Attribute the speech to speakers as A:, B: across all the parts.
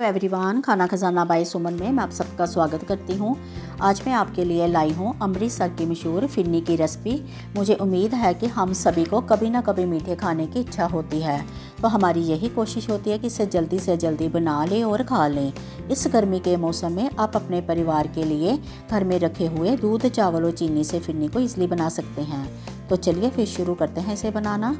A: Everyone, खाना खजाना bye सुमन में मैं आप सबका स्वागत करती हूँ। आज मैं आपके लिए लाई हूँ अमृतसर की मशहूर फिरनी की रेसिपी। मुझे उम्मीद है कि हम सभी को कभी ना कभी मीठे खाने की इच्छा होती है, तो हमारी यही कोशिश होती है कि इसे जल्दी से जल्दी बना लें और खा लें। इस गर्मी के मौसम में आप अपने परिवार के लिए घर में रखे हुए दूध, चावल और चीनी से फिरनी को ईजिली बना सकते हैं। तो चलिए फिर शुरू करते हैं इसे बनाना।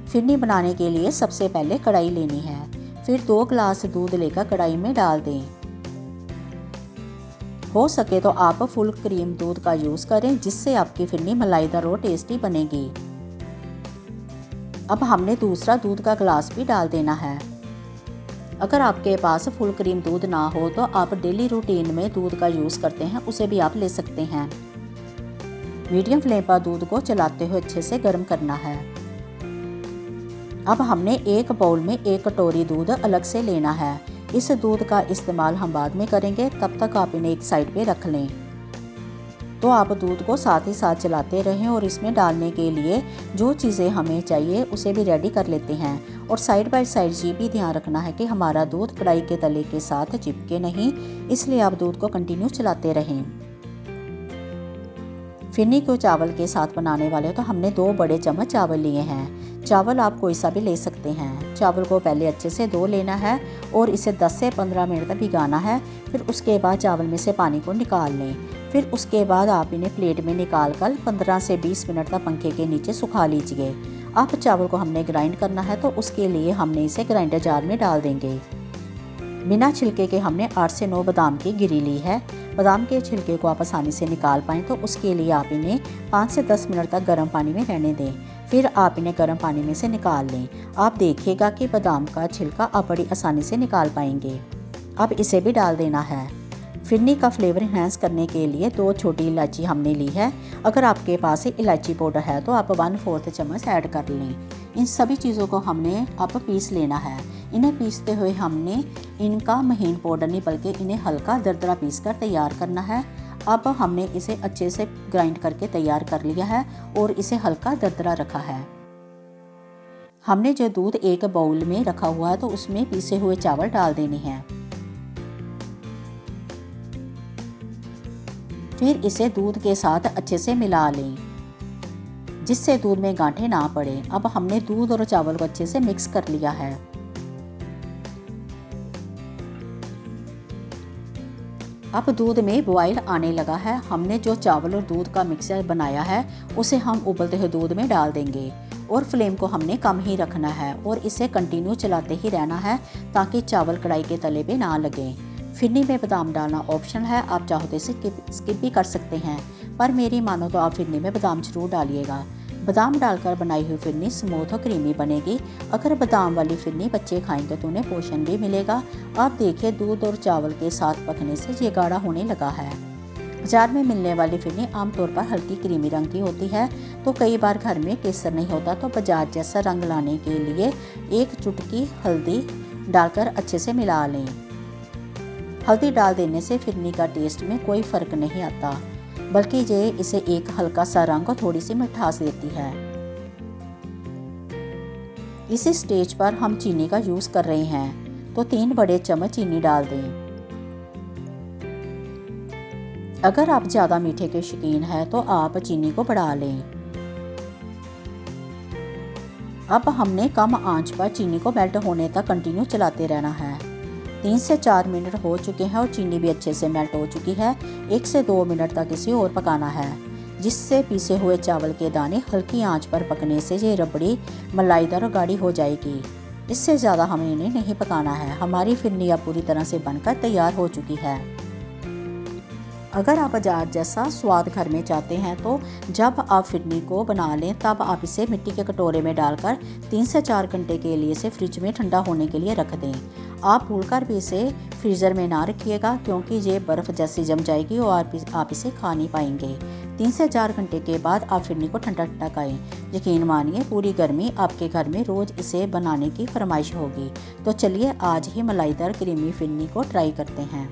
A: फिरनी बनाने के लिए सबसे पहले कढ़ाई लेनी है, फिर 2 गिलास दूध लेकर कढ़ाई में डाल दें। हो सके तो आप फुल क्रीम दूध का यूज़ करें, जिससे आपकी फिरनी मलाईदार और टेस्टी बनेगी। अब हमने दूसरा दूध का गिलास भी डाल देना है। अगर आपके पास फुल क्रीम दूध ना हो तो आप डेली रूटीन में दूध का यूज़ करते हैं, उसे भी आप ले सकते हैं। मीडियम फ्लेम पर दूध को चलाते हुए अच्छे से गर्म करना है। अब हमने एक बाउल में 1 कटोरी दूध अलग से लेना है। इस दूध का इस्तेमाल हम बाद में करेंगे, तब तक आप इन्हें एक साइड पे रख लें। तो आप दूध को साथ ही साथ चलाते रहें और इसमें डालने के लिए जो चीज़ें हमें चाहिए उसे भी रेडी कर लेते हैं। और साइड बाय साइड ये भी ध्यान रखना है कि हमारा दूध कढ़ाई के तले के साथ चिपके नहीं, इसलिए आप दूध को कंटिन्यू चलाते रहें। फिरनी को चावल के साथ बनाने वाले तो हमने 2 बड़े चम्मच चावल लिए हैं। चावल आप कोई सा भी ले सकते हैं। चावल को पहले अच्छे से धो लेना है और इसे 10 से 15 मिनट तक भिगाना है। फिर उसके बाद चावल में से पानी को निकाल लें। फिर उसके बाद आप इन्हें प्लेट में निकाल कर 15 से 20 मिनट तक पंखे के नीचे सुखा लीजिए। अब चावल को हमने ग्राइंड करना है, तो उसके लिए हमने इसे ग्राइंडर जार में डाल देंगे। बिना छिलके के हमने 8 से 9 बादाम की गिरी ली है। बादाम के छिलके को आप आसानी से निकाल पाएँ तो उसके लिए आप इन्हें 5 से 10 मिनट तक गर्म पानी में रहने दें। फिर आप इन्हें गर्म पानी में से निकाल लें। आप देखिएगा कि बादाम का छिलका आप बड़ी आसानी से निकाल पाएंगे। अब इसे भी डाल देना है। फिरनी का फ्लेवर इन्हेंस करने के लिए 2 छोटी इलायची हमने ली है। अगर आपके पास इलायची पाउडर है तो आप 1/4 चम्मच ऐड कर लें। इन सभी चीज़ों को हमने अब पीस लेना है। इन्हें पीसते हुए हमने इनका महीन पाउडर नहीं बल्कि इन्हें हल्का दरदरा पीस कर तैयार करना है। अब हमने इसे अच्छे से ग्राइंड करके तैयार कर लिया है और इसे हल्का दरदरा रखा है। हमने जो दूध एक बाउल में रखा हुआ है तो उसमें पीसे हुए चावल डाल देने हैं। फिर इसे दूध के साथ अच्छे से मिला लें, जिससे दूध में गांठें ना पड़े। अब हमने दूध और चावल को अच्छे से मिक्स कर लिया है। अब दूध में बॉयल आने लगा है। हमने जो चावल और दूध का मिक्सचर बनाया है उसे हम उबलते हुए दूध में डाल देंगे और फ्लेम को हमने कम ही रखना है और इसे कंटिन्यू चलाते ही रहना है ताकि चावल कढ़ाई के तले पे ना लगे। फिरनी में बादाम डालना ऑप्शन है, आप चाहो तो इसे स्किप भी कर सकते हैं, पर मेरी मानो तो आप फिरनी में बादाम जरूर डालिएगा। बादाम डालकर बनाई हुई फिरनी स्मूथ और क्रीमी बनेगी। अगर बादाम वाली फिरनी बच्चे खाएंगे तो उन्हें पोषण भी मिलेगा। आप देखिए दूध और चावल के साथ पकने से ये गाढ़ा होने लगा है। बाजार में मिलने वाली फिरनी आमतौर पर हल्की क्रीमी रंग की होती है, तो कई बार घर में केसर नहीं होता तो बाजार जैसा रंग लाने के लिए 1 चुटकी हल्दी डालकर अच्छे से मिला लें। हल्दी डाल देने से फिरनी का टेस्ट में कोई फ़र्क नहीं आता, बल्कि ये इसे एक हल्का सा रंग और थोड़ी सी मिठास देती है। इसी स्टेज पर हम चीनी का यूज़ कर रहे हैं, तो 3 बड़े चम्मच चीनी डाल दें। अगर आप ज़्यादा मीठे के शौकीन हैं तो आप चीनी को बढ़ा लें। अब हमने कम आंच पर चीनी को मेल्ट होने तक कंटिन्यू चलाते रहना है। 3 से 4 मिनट हो चुके हैं और चीनी भी अच्छे से मेल्ट हो चुकी है। 1 से 2 मिनट तक इसे और पकाना है, जिससे पीसे हुए चावल के दाने हल्की आंच पर पकने से ये रबड़ी मलाईदार और गाढ़ी हो जाएगी। इससे ज़्यादा हमें इन्हें नहीं पकाना है। हमारी फिरनी अब पूरी तरह से बनकर तैयार हो चुकी है। अगर आप बाजार जैसा स्वाद घर में चाहते हैं तो जब आप फिरनी को बना लें तब आप इसे मिट्टी के कटोरे में डालकर 3 से 4 घंटे के लिए इसे फ्रिज में ठंडा होने के लिए रख दें। आप भूलकर भी इसे फ्रीज़र में ना रखिएगा, क्योंकि ये बर्फ़ जैसी जम जाएगी और आप इसे खा नहीं पाएंगे। 3 से 4 घंटे के बाद आप फिरनी को ठंडा ठंडा खाएँ। यकीन मानिए पूरी गर्मी आपके घर में रोज़ इसे बनाने की फरमाइश होगी। तो चलिए आज ही मलाईदार क्रीमी फिरनी को ट्राई करते हैं।